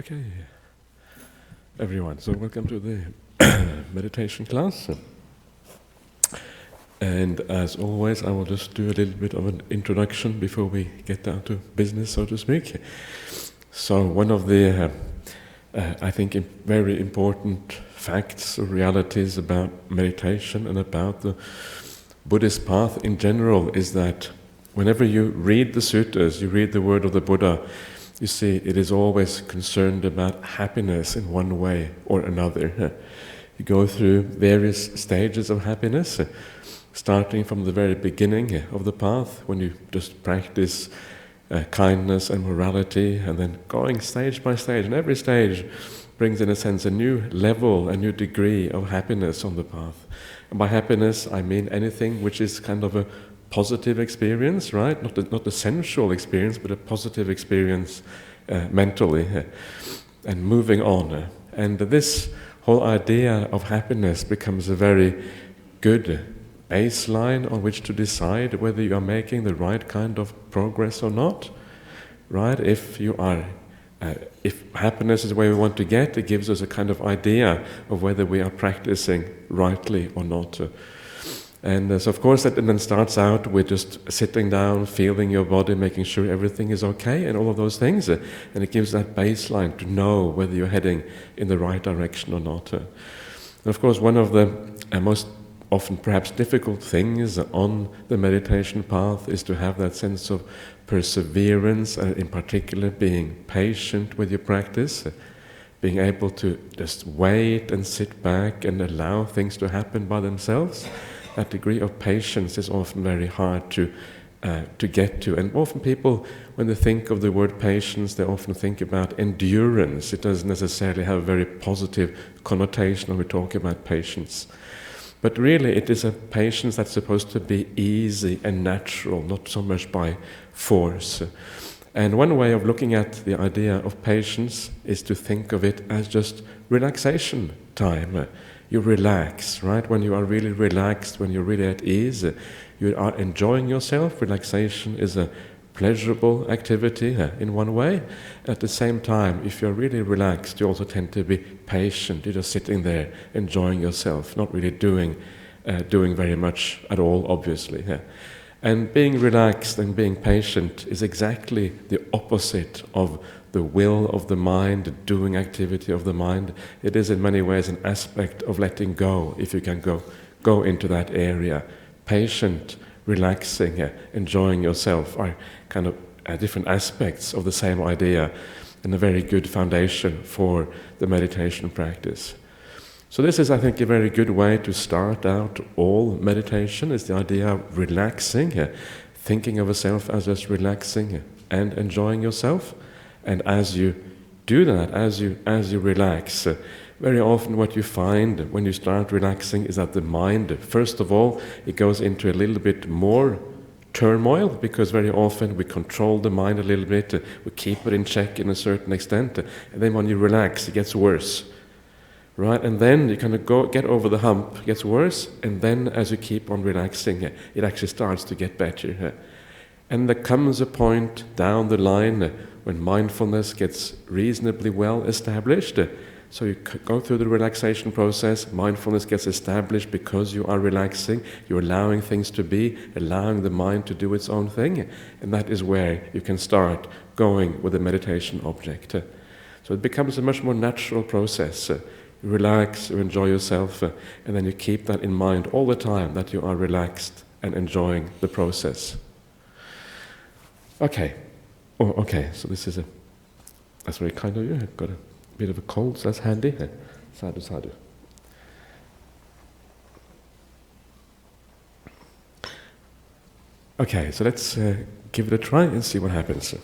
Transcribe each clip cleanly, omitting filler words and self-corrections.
Okay, everyone, so welcome to the meditation class. And as always, I will just do a little bit of an introduction before we get down to business, so to speak. So one of the, I think, very important facts or realities about meditation and about the Buddhist path in general is that whenever you read the suttas, you read the word of the Buddha, you see it is always concerned about happiness in one way or another. You go through various stages of happiness, starting from the very beginning of the path, when you just practice kindness and morality, and then going stage by stage, and every stage brings in a sense a new level, a new degree of happiness on the path. And by happiness I mean anything which is kind of a positive experience, right? Not the sensual experience, but a positive experience mentally, and moving on. And this whole idea of happiness becomes a very good baseline on which to decide whether you are making the right kind of progress or not, right? If happiness is where we want to get, it gives us a kind of idea of whether we are practicing rightly or not. And so of course that then starts out with just sitting down, feeling your body, making sure everything is okay and all of those things. And it gives that baseline to know whether you're heading in the right direction or not. And of course one of the most often perhaps difficult things on the meditation path is to have that sense of perseverance, and in particular being patient with your practice, being able to just wait and sit back and allow things to happen by themselves. That degree of patience is often very hard to get to. And often people, when they think of the word patience, they often think about endurance. It doesn't necessarily have a very positive connotation when we talk about patience. But really it is a patience that's supposed to be easy and natural, not so much by force. And one way of looking at the idea of patience is to think of it as just relaxation time. You relax, right? When you are really relaxed, when you're really at ease, you are enjoying yourself. Relaxation is a pleasurable activity in one way. At the same time, if you're really relaxed, you also tend to be patient. You're just sitting there enjoying yourself, not really doing very much at all, obviously. And being relaxed and being patient is exactly the opposite of the will of the mind, the doing activity of the mind. It is in many ways an aspect of letting go, if you can go into that area. Patient, relaxing, enjoying yourself are kind of different aspects of the same idea, and a very good foundation for the meditation practice. So this is, I think, a very good way to start out all meditation, is the idea of relaxing, thinking of yourself as just relaxing and enjoying yourself. And as you do that, as you relax, very often what you find when you start relaxing is that the mind, first of all, it goes into a little bit more turmoil, because very often we control the mind a little bit, we keep it in check in a certain extent, and then when you relax, it gets worse. Right, and then you kind of get over the hump, it gets worse, and then as you keep on relaxing, it actually starts to get better. And there comes a point down the line when mindfulness gets reasonably well established. So you go through the relaxation process, mindfulness gets established because you are relaxing, you're allowing things to be, allowing the mind to do its own thing, and that is where you can start going with the meditation object. So it becomes a much more natural process. You relax, you enjoy yourself, and then you keep that in mind all the time, that you are relaxed and enjoying the process. Okay. Oh, okay, so that's very kind of you. I've got a bit of a cold, so that's handy. Sadhu, sadhu. Okay, so let's give it a try and see what happens.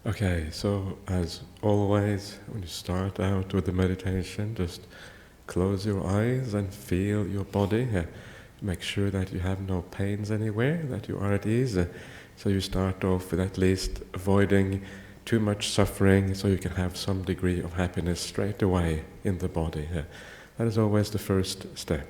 Okay, so as always, when you start out with the meditation, just close your eyes and feel your body. Make sure that you have no pains anywhere, that you are at ease. So you start off with at least avoiding too much suffering so you can have some degree of happiness straight away in the body. That is always the first step.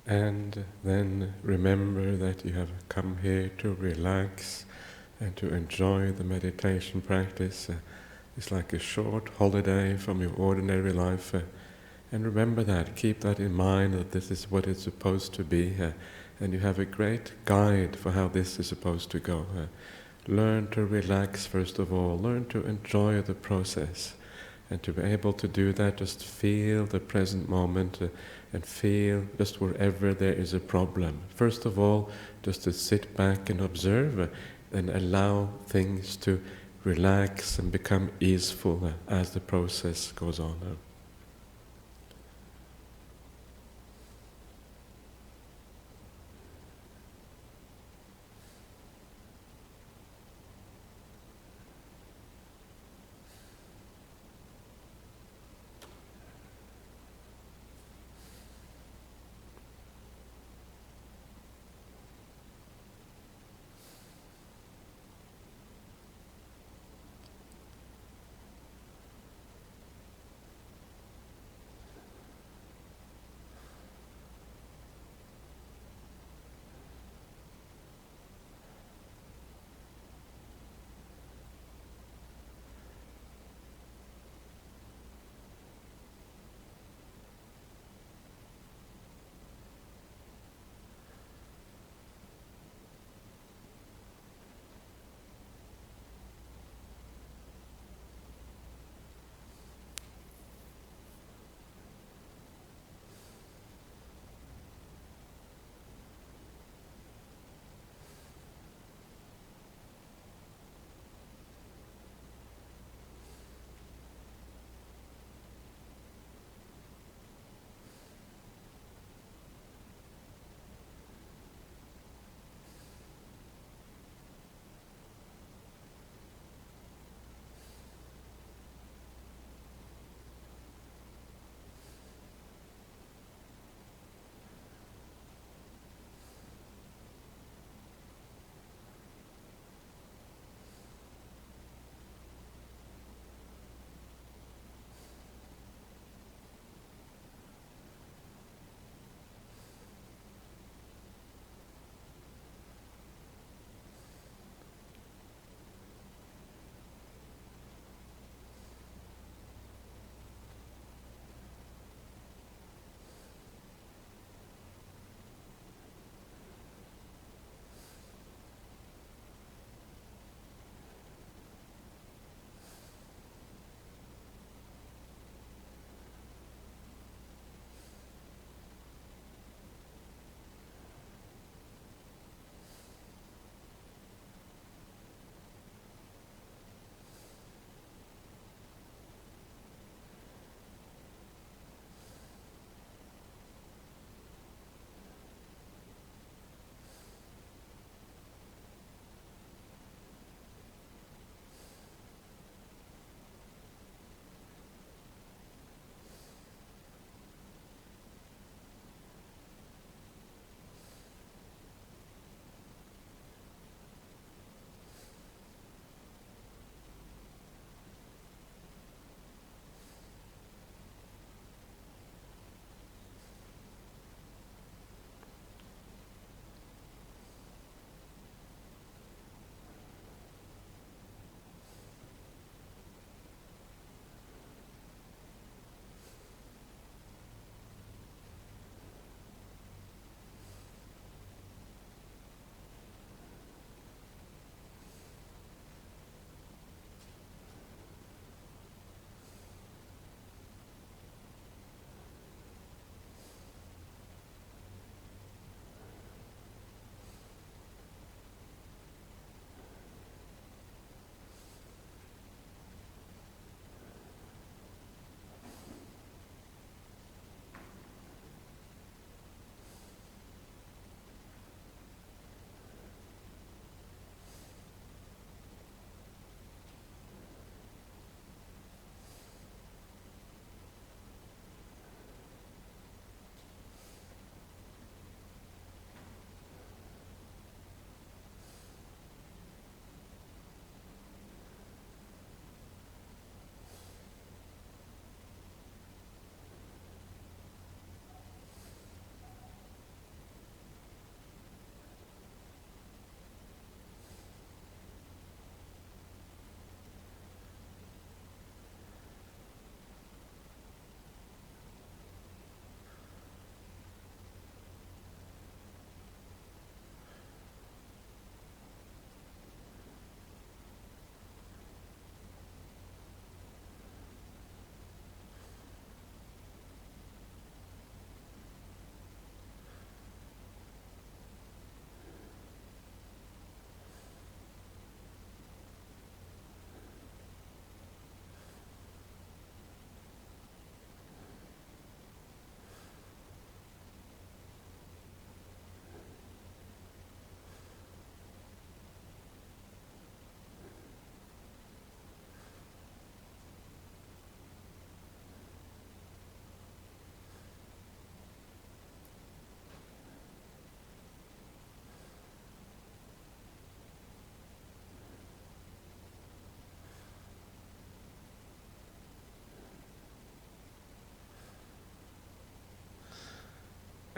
And then remember that you have come here to relax and to enjoy the meditation practice. It's like a short holiday from your ordinary life. And remember that, keep that in mind, that this is what it's supposed to be. And you have a great guide for how this is supposed to go. Learn to relax first of all, learn to enjoy the process. And to be able to do that, just feel the present moment and feel just wherever there is a problem. First of all, just to sit back and observe and allow things to relax and become easeful as the process goes on.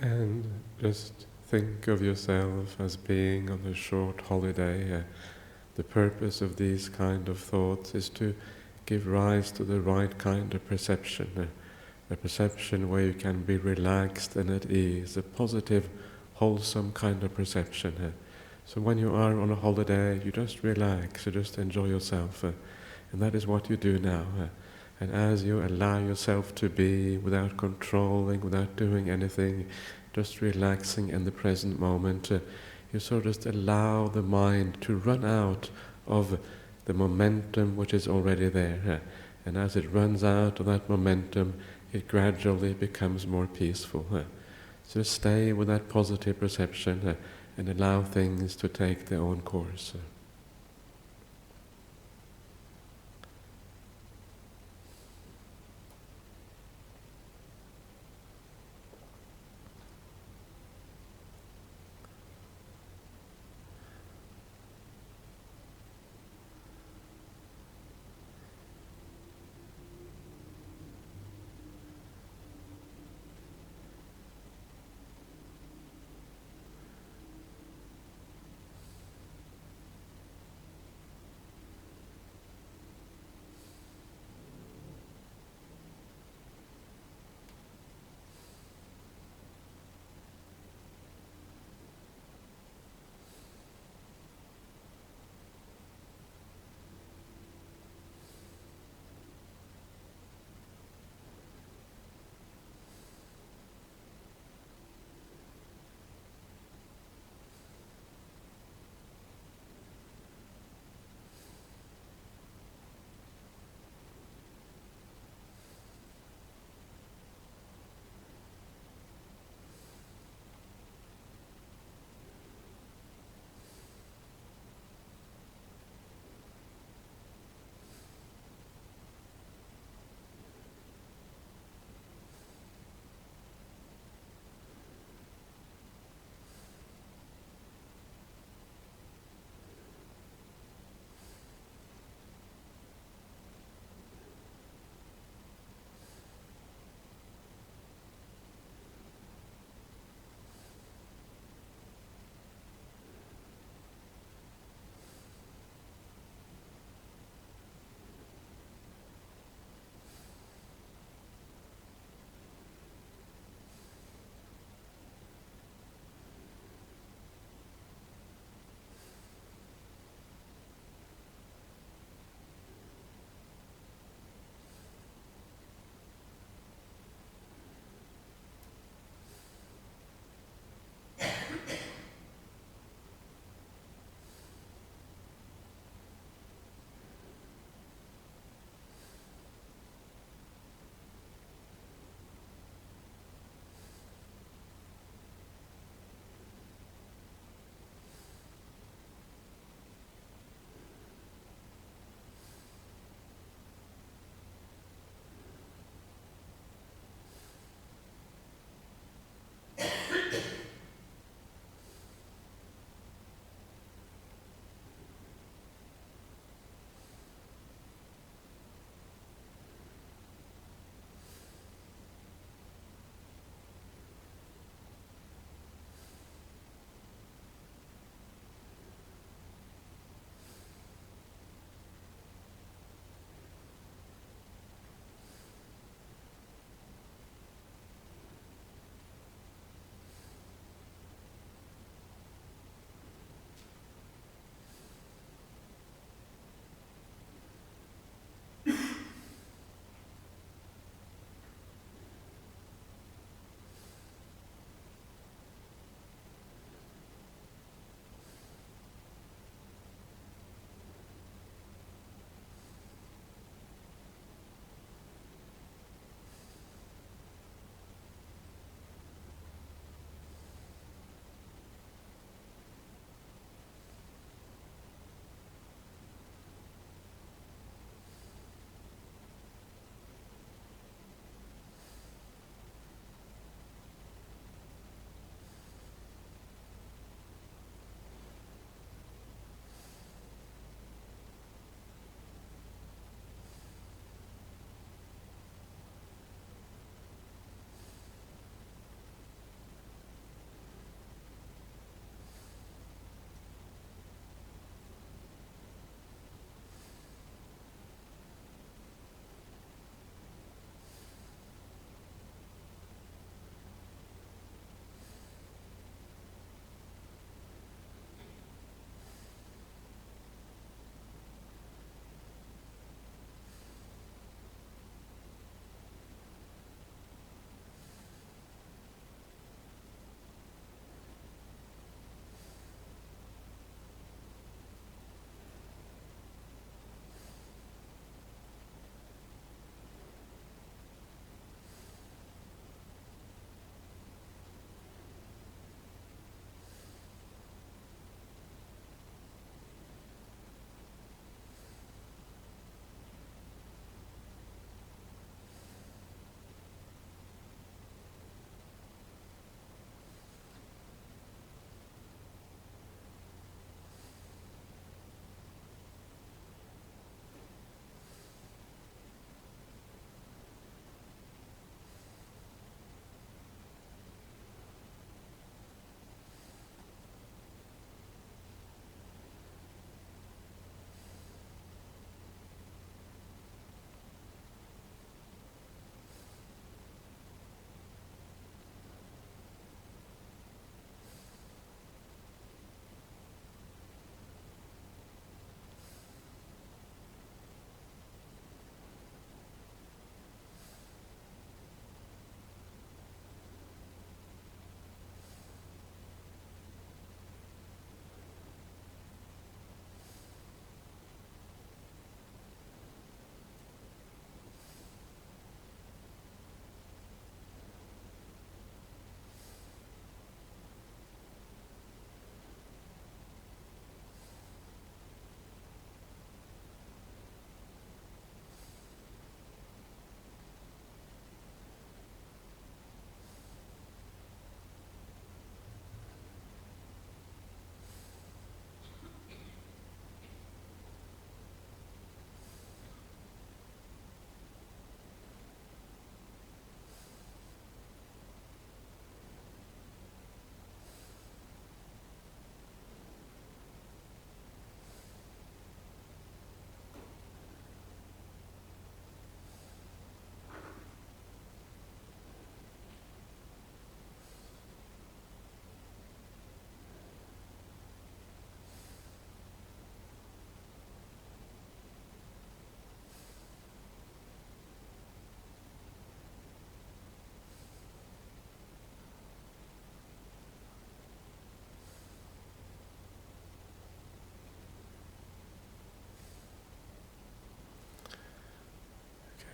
And just think of yourself as being on a short holiday. The purpose of these kind of thoughts is to give rise to the right kind of perception, a perception where you can be relaxed and at ease, a positive, wholesome kind of perception. So when you are on a holiday, you just relax, you just enjoy yourself, and that is what you do now. And as you allow yourself to be without controlling, without doing anything, just relaxing in the present moment, you sort of just allow the mind to run out of the momentum which is already there. And as it runs out of that momentum, it gradually becomes more peaceful. So stay with that positive perception and allow things to take their own course.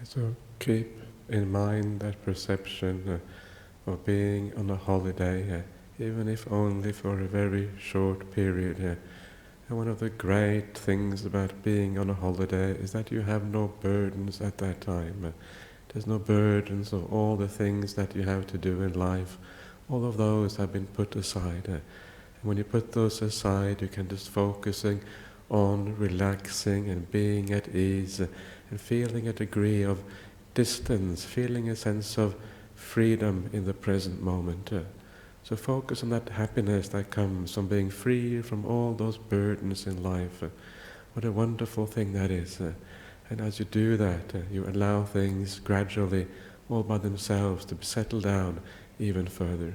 So keep in mind that perception of being on a holiday, even if only for a very short period. And one of the great things about being on a holiday is that you have no burdens at that time. There's no burdens of all the things that you have to do in life. All of those have been put aside. And when you put those aside, you can just focusing on relaxing and being at ease and feeling a degree of distance, feeling a sense of freedom in the present moment. So focus on that happiness that comes from being free from all those burdens in life. What a wonderful thing that is. And as you do that, you allow things gradually, all by themselves, to settle down even further.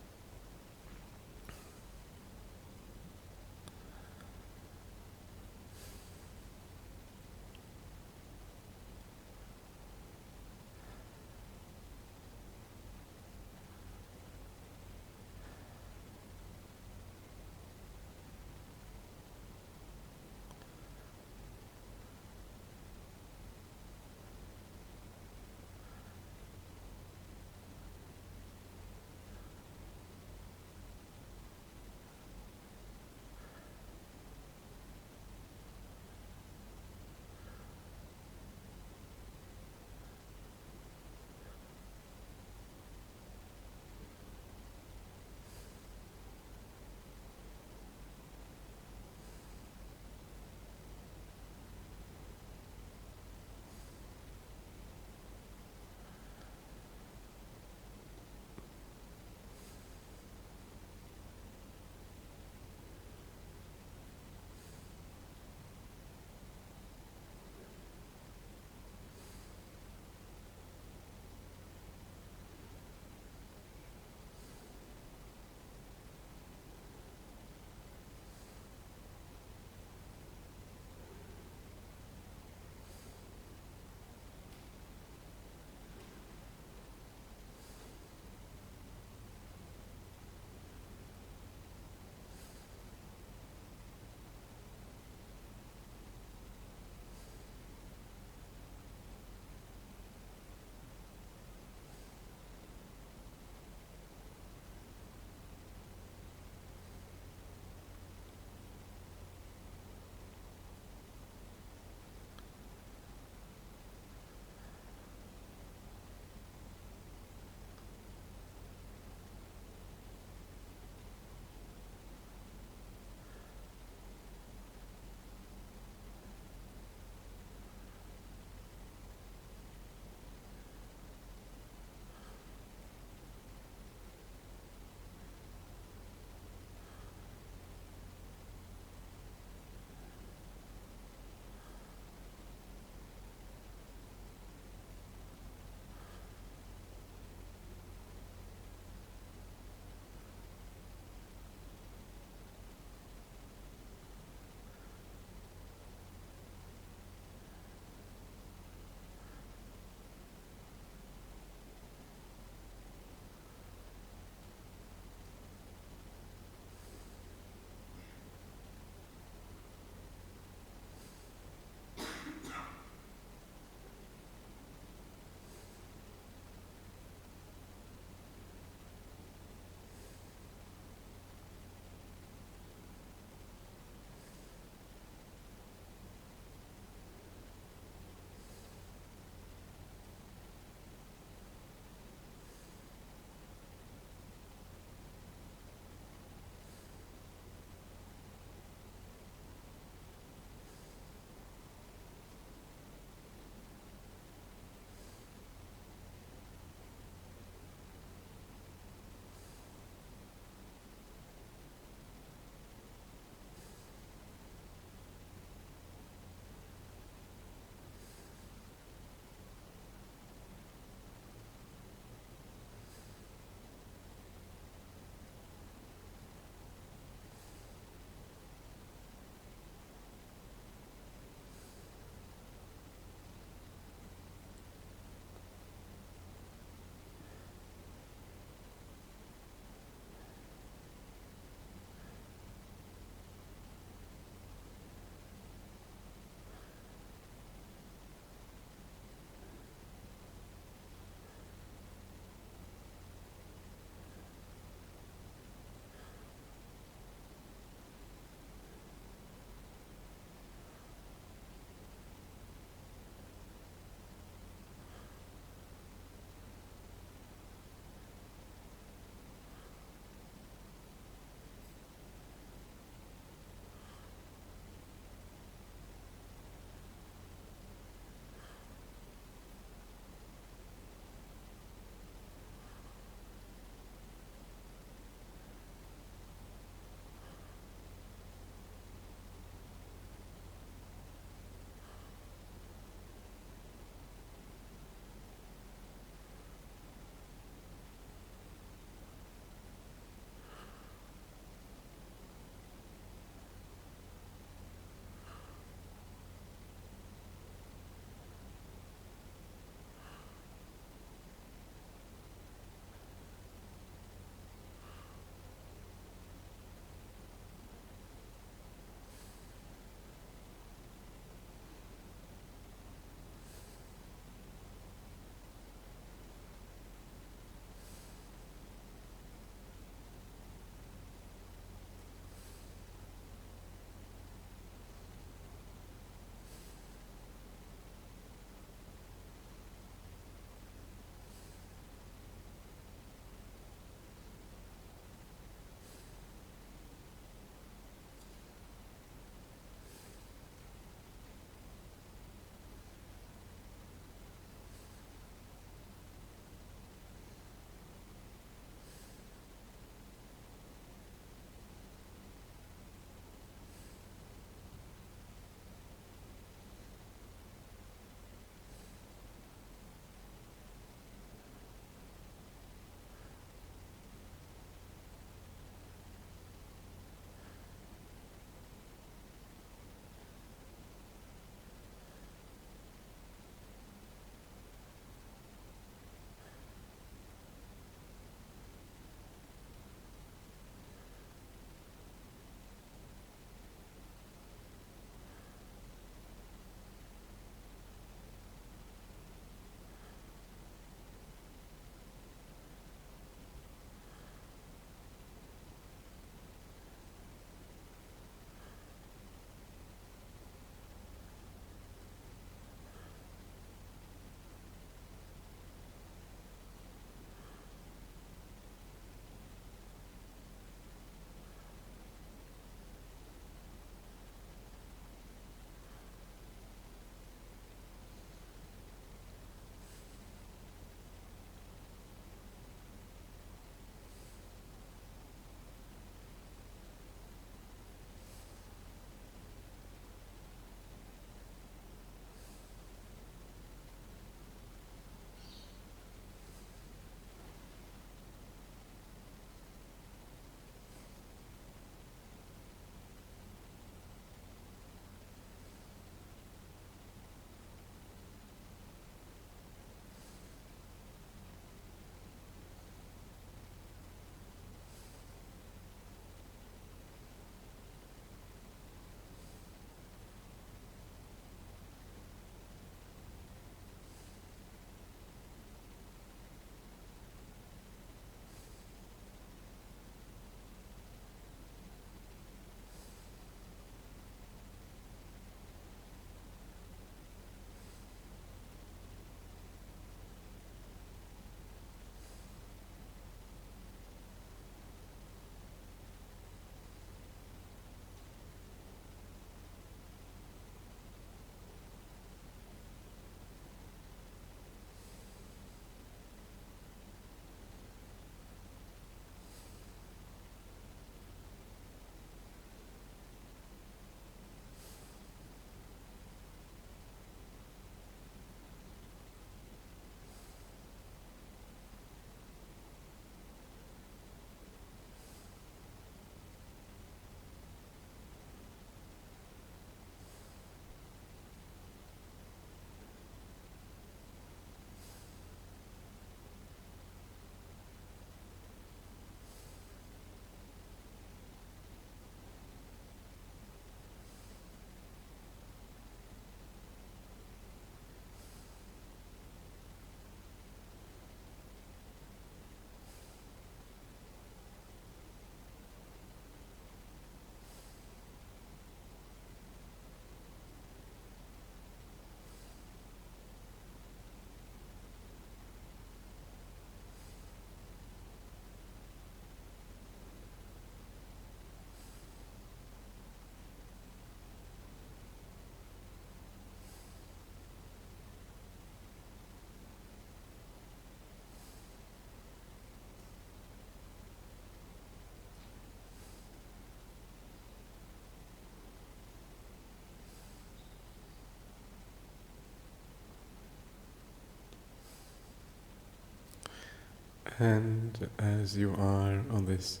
And as you are on this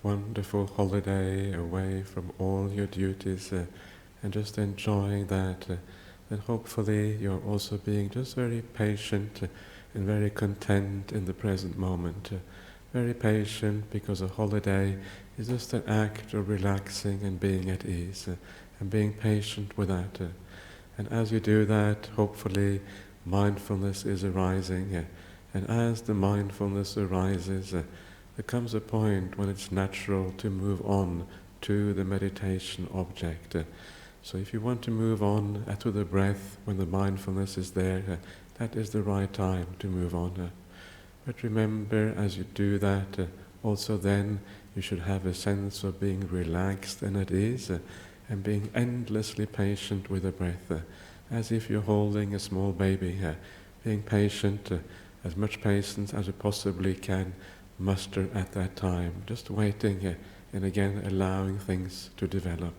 wonderful holiday away from all your duties and just enjoying that, then hopefully you're also being just very patient and very content in the present moment. Very patient because a holiday is just an act of relaxing and being at ease and being patient with that. And as you do that, hopefully mindfulness is arising. And as the mindfulness arises, there comes a point when it's natural to move on to the meditation object. So if you want to move on to the breath when the mindfulness is there, that is the right time to move on. But remember, as you do that, also then you should have a sense of being relaxed and at ease and being endlessly patient with the breath, as if you're holding a small baby, being patient, as much patience as you possibly can muster at that time, just waiting and again allowing things to develop.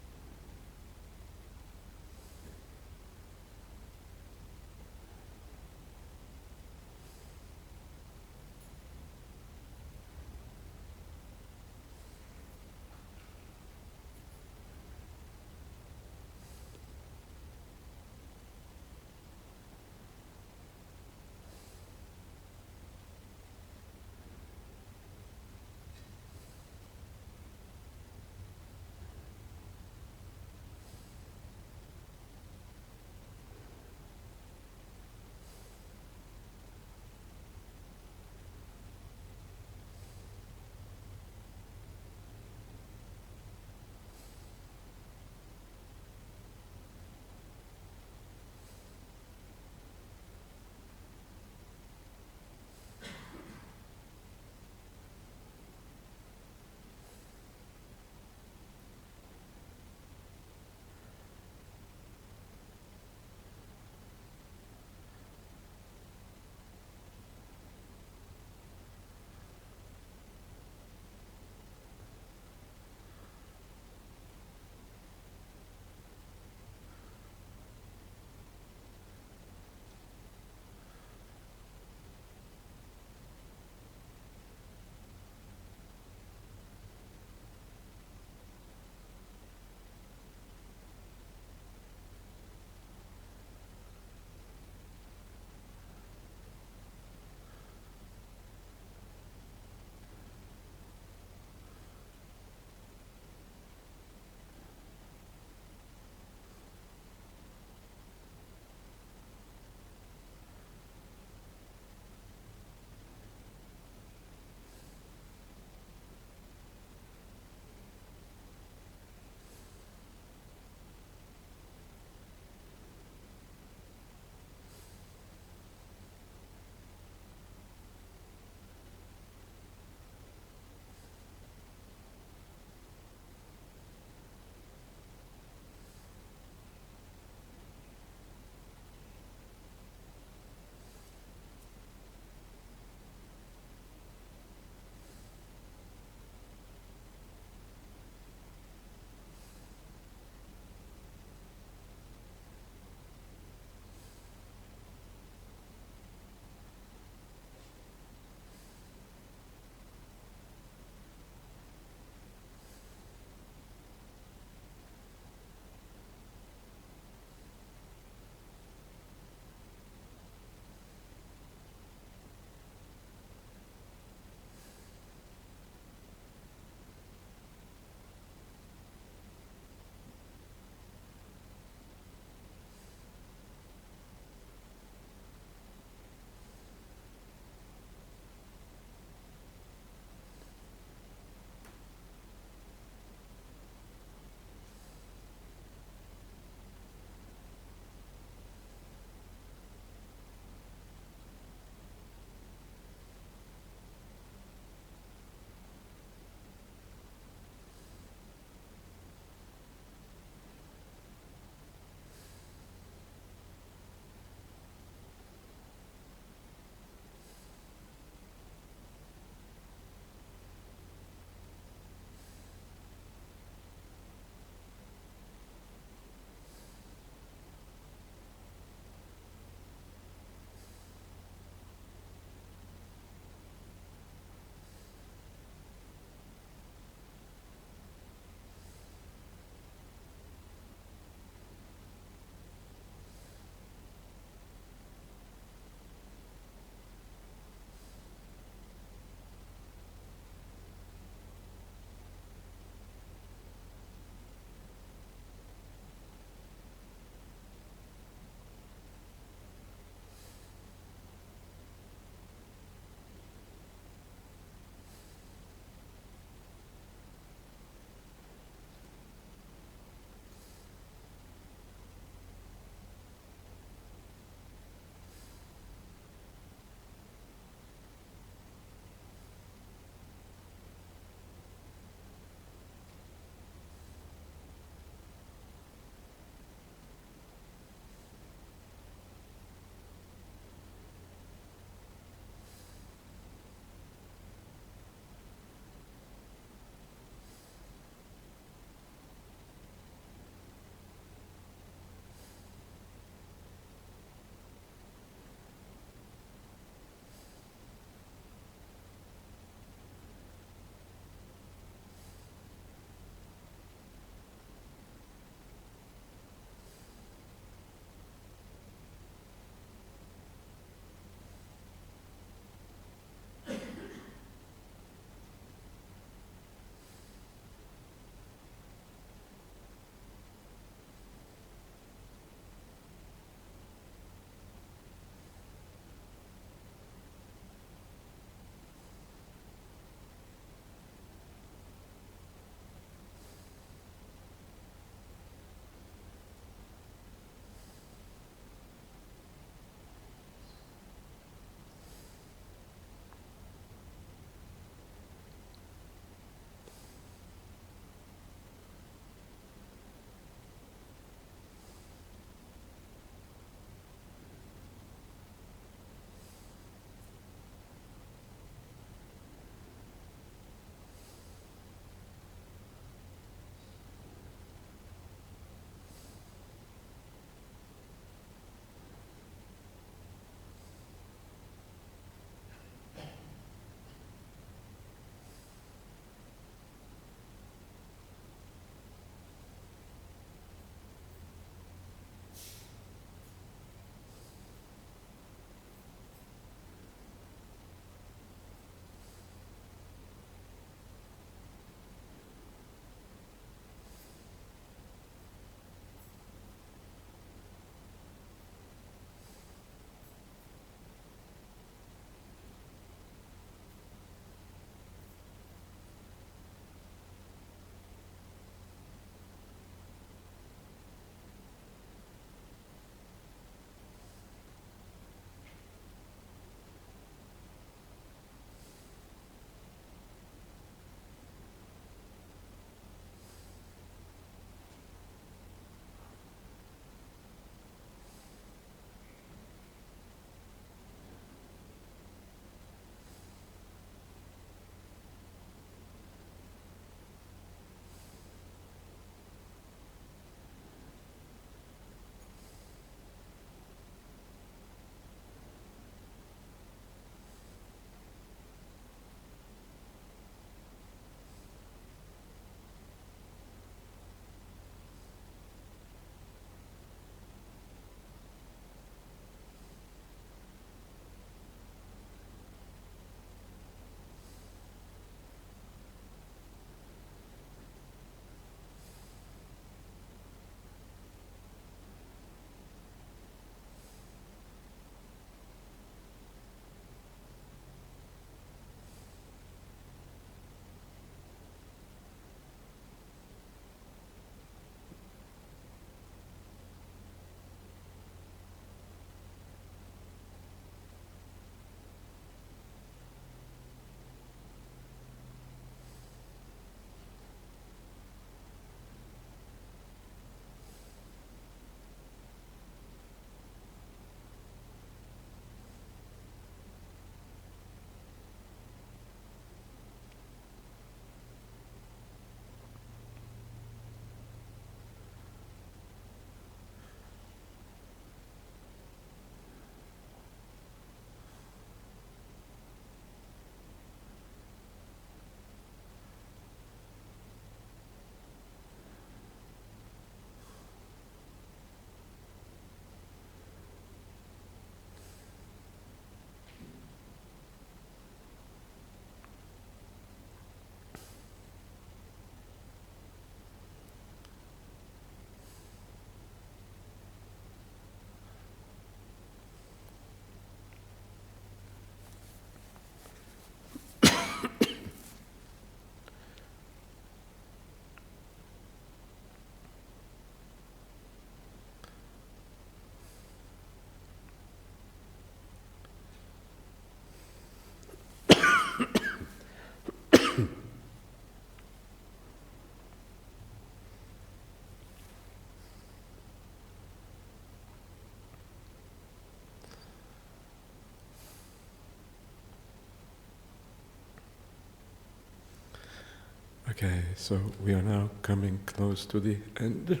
Okay, so we are now coming close to the end.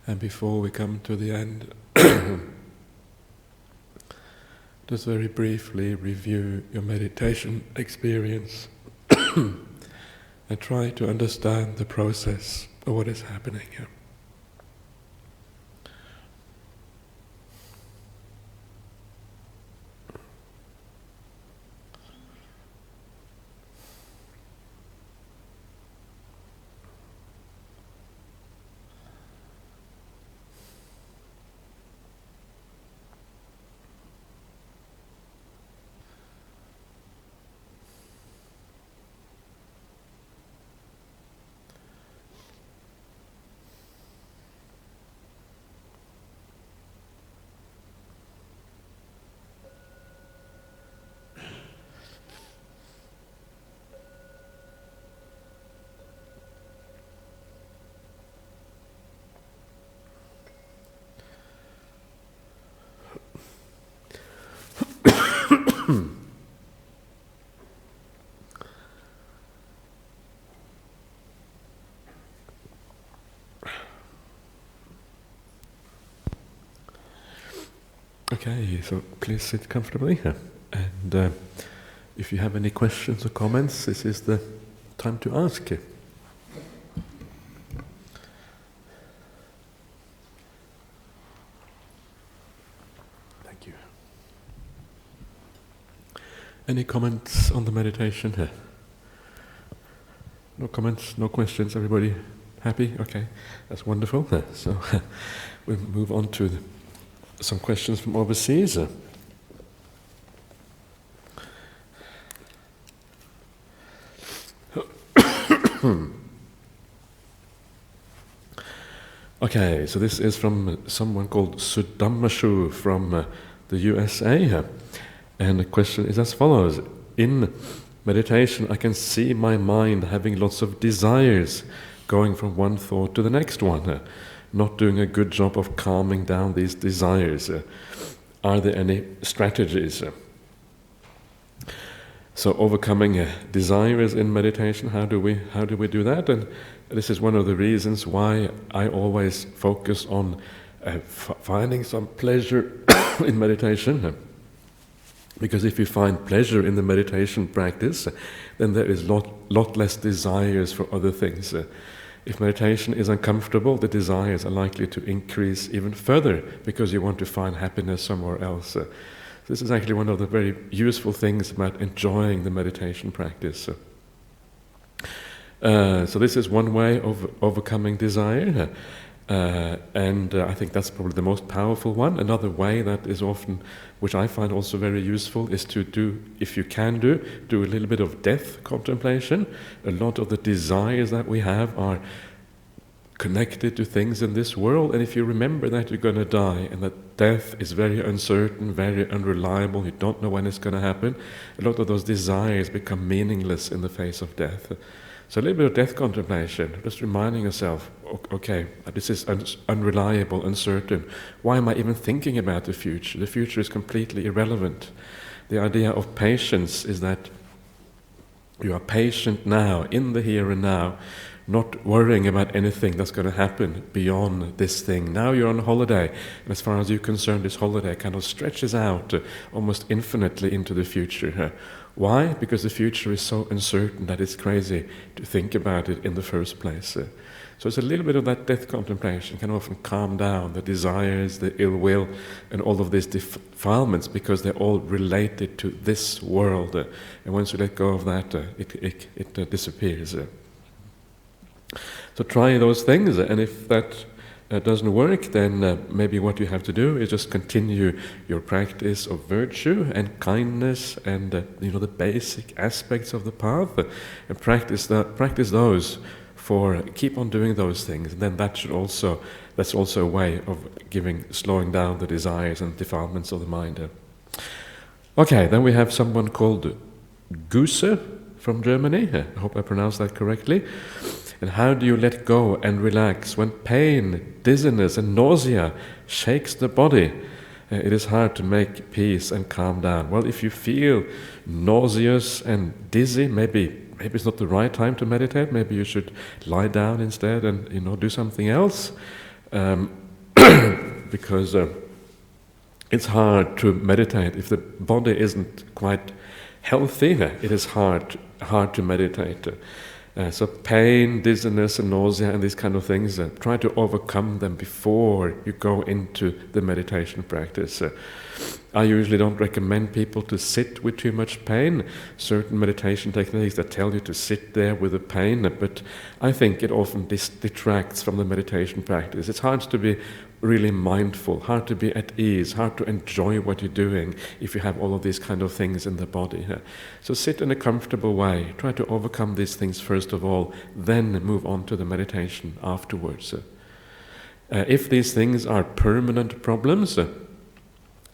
And before we come to the end, just very briefly review your meditation experience and try to understand the process of what is happening here. Okay, so please sit comfortably here. And if you have any questions or comments, this is the time to ask you. Thank you. Any comments on the meditation here? No comments, no questions, everybody happy? Okay, that's wonderful. So we'll move on to some questions from overseas. Okay, so this is from someone called Sudammashu from the USA. And the question is as follows. In meditation, I can see my mind having lots of desires, going from one thought to the next one, not doing a good job of calming down these desires. Are there any strategies? So overcoming desires in meditation, how do we do that? And this is one of the reasons why I always focus on finding some pleasure in meditation. Because if you find pleasure in the meditation practice, then there is lot less desires for other things. If meditation is uncomfortable, the desires are likely to increase even further because you want to find happiness somewhere else. This is actually one of the very useful things about enjoying the meditation practice. So this is one way of overcoming desire, and I think that's probably the most powerful one. Another way that is often, which I find also very useful, is to do, if you can do a little bit of death contemplation. A lot of the desires that we have are connected to things in this world, and if you remember that you're going to die and that death is very uncertain, very unreliable, you don't know when it's going to happen, a lot of those desires become meaningless in the face of death. So a little bit of death contemplation, just reminding yourself, okay, this is unreliable, uncertain. Why am I even thinking about the future? The future is completely irrelevant. The idea of patience is that you are patient now, in the here and now, not worrying about anything that's going to happen beyond this thing. Now you're on holiday, and as far as you're concerned, this holiday kind of stretches out almost infinitely into the future. Why? Because the future is so uncertain that it's crazy to think about it in the first place. So it's a little bit of that death contemplation can often calm down the desires, the ill will, and all of these defilements, because they're all related to this world. And once you let go of that, it disappears. So try those things, and if that doesn't work, then maybe what you have to do is just continue your practice of virtue and kindness and the basic aspects of the path, and practice those. Keep on doing those things, and then that's also a way of slowing down the desires and defilements of the mind. Okay, then we have someone called Guse from Germany. I hope I pronounced that correctly. And how do you let go and relax when pain, dizziness and nausea shakes the body? It is hard to make peace and calm down. Well, if you feel nauseous and dizzy, maybe it's not the right time to meditate. Maybe you should lie down instead and do something else, because it's hard to meditate if the body isn't quite healthy. It is hard to meditate. So pain, dizziness, and nausea, and these kind of things, try to overcome them before you go into the meditation practice. I usually don't recommend people to sit with too much pain. Certain meditation techniques that tell you to sit there with the pain, but I think it often detracts from the meditation practice. It's hard to be really mindful, hard to be at ease, hard to enjoy what you're doing if you have all of these kind of things in the body. So sit in a comfortable way, try to overcome these things first of all, then move on to the meditation afterwards. If these things are permanent problems,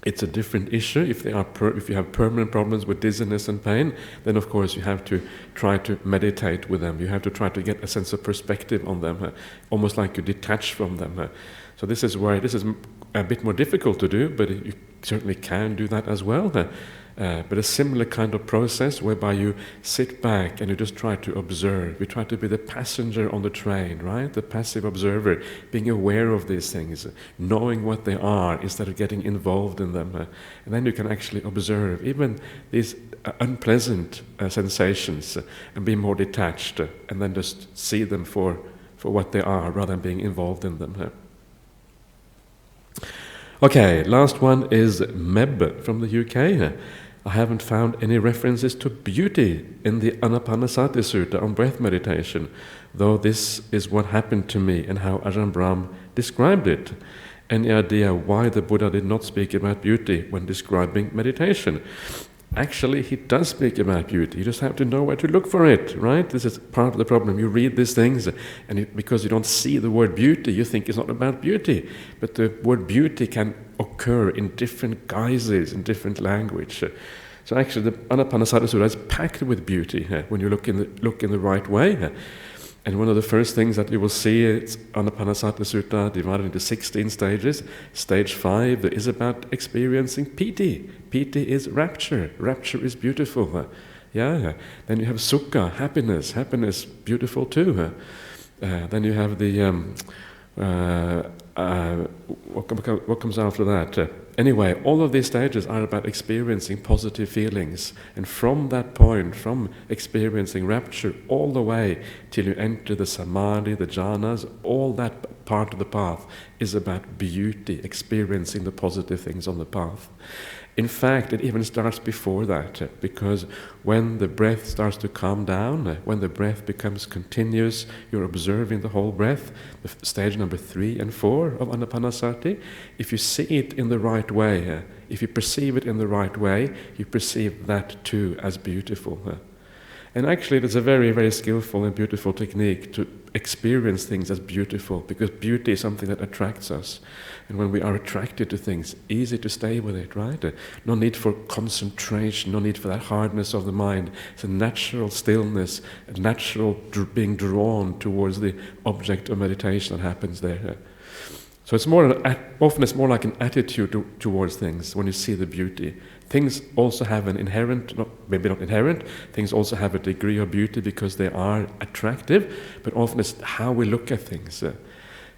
it's a different issue. If you have permanent problems with dizziness and pain, then of course you have to try to meditate with them. You have to try to get a sense of perspective on them, almost like you detach from them. So this is a bit more difficult to do, but you certainly can do that as well. But a similar kind of process whereby you sit back and you just try to observe. You try to be the passenger on the train, right? The passive observer, being aware of these things, knowing what they are instead of getting involved in them. And then you can actually observe even these unpleasant sensations and be more detached, and then just see them for what they are rather than being involved in them. Okay, last one is Meb from the UK. I haven't found any references to beauty in the Anapanasati Sutta on breath meditation, though this is what happened to me and how Ajahn Brahm described it. Any idea why the Buddha did not speak about beauty when describing meditation? Actually, he does speak about beauty. You just have to know where to look for it, right? This is part of the problem. You read these things, and because you don't see the word beauty, you think it's not about beauty. But the word beauty can occur in different guises, in different language. So actually, the Anapanasati Sutta is packed with beauty when you look in the right way. And one of the first things that you will see is Anapanasati Sutta divided into 16 stages. Stage 5 is about experiencing piti. Piti is rapture. Rapture is beautiful. Then you have sukha, happiness. Happiness, beautiful too. Then you have the what comes after that? Anyway, all of these stages are about experiencing positive feelings, and from that point, from experiencing rapture all the way till you enter the samadhi, the jhanas, all that part of the path is about beauty, experiencing the positive things on the path. In fact, it even starts before that, because when the breath starts to calm down, when the breath becomes continuous, you're observing the whole breath, stage number 3 and 4 of Anapanasati. If you see it in the right way, if you perceive it in the right way, you perceive that too as beautiful. And actually, it's a very, very skillful and beautiful technique to experience things as beautiful, because beauty is something that attracts us. And when we are attracted to things, easy to stay with it, right? No need for concentration, no need for that hardness of the mind. It's a natural stillness, a natural being drawn towards the object of meditation that happens there. So it's often it's more like an attitude towards things when you see the beauty. Things also have an inherent, maybe not inherent, things also have a degree of beauty because they are attractive, but often it's how we look at things.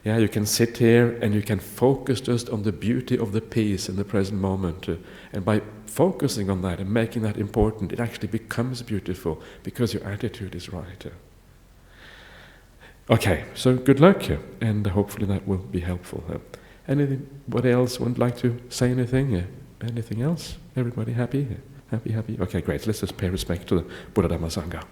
You can sit here and you can focus just on the beauty of the peace in the present moment. And by focusing on that and making that important, it actually becomes beautiful because your attitude is right. Okay, so good luck, and hopefully that will be helpful. Anybody else would like to say anything? Anything else? Everybody happy? Happy? Okay, great. Let's just pay respect to the Buddha Dhamma Sangha.